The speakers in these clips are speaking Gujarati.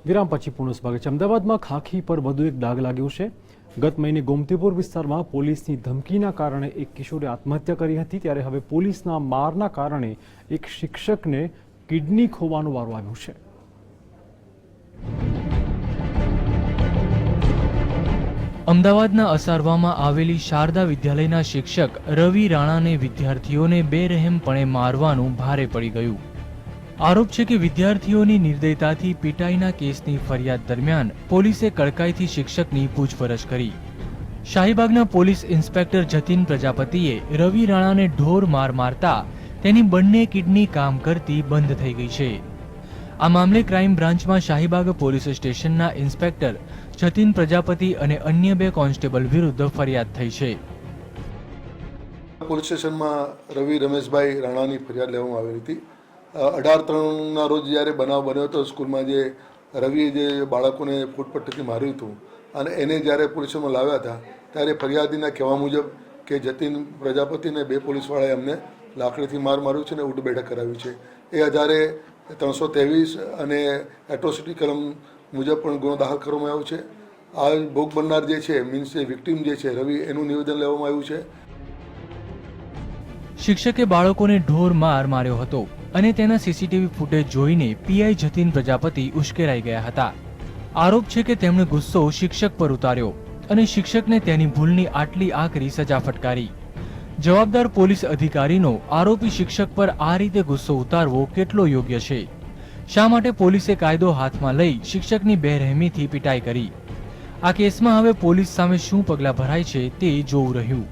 વિરામ પછી પુનઃ સ્વાગત છે। અમદાવાદમાં ખાખી પર વધુ એક ડાઘ લાગ્યો છે। ગત મહિને ગોમતીપુર વિસ્તારમાં પોલીસની ધમકીના કારણે એક કિશોરે આત્મહત્યા કરી હતી, ત્યારે હવે પોલીસના મારના કારણે એક શિક્ષકને કિડની ખોવાનો વારો આવ્યો છે। અમદાવાદના અસારવામાં આવેલી શારદા વિદ્યાલયના શિક્ષક રવિ રાણાને વિદ્યાર્થીઓને બેરહેમપણે મારવાનું ભારે પડી ગયું। આરોપ છે કે વિદ્યાર્થીઓની નિર્દયતાથી પીટાઈના કેસની ફરિયાદ દરમિયાન પોલીસે કડકાઈથી શિક્ષકની પૂછપરછ કરી। શાહીબાગના પોલીસ ઇન્સ્પેક્ટર જતીન પ્રજાપતિએ રવિ રાણાને ઢોર માર મારતા તેની બંને કિડની કામ કરતી બંધ થઈ ગઈ છે। આ મામલે ક્રાઇમ બ્રાન્ચમાં શાહીબાગ પોલીસ સ્ટેશનના ઇન્સ્પેક્ટર જતીન પ્રજાપતિ અને અન્ય 2 કોન્સ્ટેબલ વિરુદ્ધ ફરિયાદ થઈ છે। પોલીસ સ્ટેશનમાં રવિ રમેશભાઈ રાણાની ફરિયાદ લેવામાં આવેલી હતી। 18/3ના રોજ જ્યારે બનાવ બન્યો હતો, સ્કૂલમાં જે રવિએ જે બાળકોને ફૂટપટ્ટીથી માર્યું હતું અને એને જ્યારે પોલીસ સ્ટેશનમાં લાવ્યા હતા, ત્યારે ફરિયાદીના કહેવા મુજબ કે જતીન પ્રજાપતિને 2 પોલીસવાળાએ અમને લાકડીથી માર્યું છે અને ઉઠ બેઠક કરાવી છે। એ આધારે 323 અને એટ્રોસિટી કલમ મુજબ પણ ગુનો દાખલ કરવામાં આવ્યો છે। આ ભોગ બનનાર જે છે, મીન્સ એ વિક્ટીમ જે છે રવિ, એનું નિવેદન લેવામાં આવ્યું છે। શિક્ષકે બાળકોને ઢોર માર માર્યો હતો અને તેના સીસીટીવી ફૂટેજ જોઈને પીઆઈ જતીન પ્રજાપતિ ઉશ્કેરાઈ ગયા હતા। આરોપ છે કે તેમણે ગુસ્સો શિક્ષક પર ઉતાર્યો અને શિક્ષકને તેની ભૂલની આટલી આકરી સજા ફટકારી। જવાબદાર પોલીસ અધિકારીનો આરોપી શિક્ષક પર આ રીતે ગુસ્સો ઉતારવો કેટલો યોગ્ય છે? શા માટે પોલીસે કાયદો હાથમાં લઈ શિક્ષકની બેરહેમીથી પીટાઈ કરી? આ કેસમાં હવે પોલીસ સામે શું પગલાં ભરાય છે તે જોવું રહ્યું।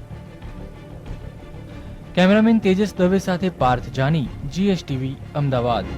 કેમેરામેન તેજસ દવે સાથે પાર્થ જાની, GSTV, અમદાવાદ।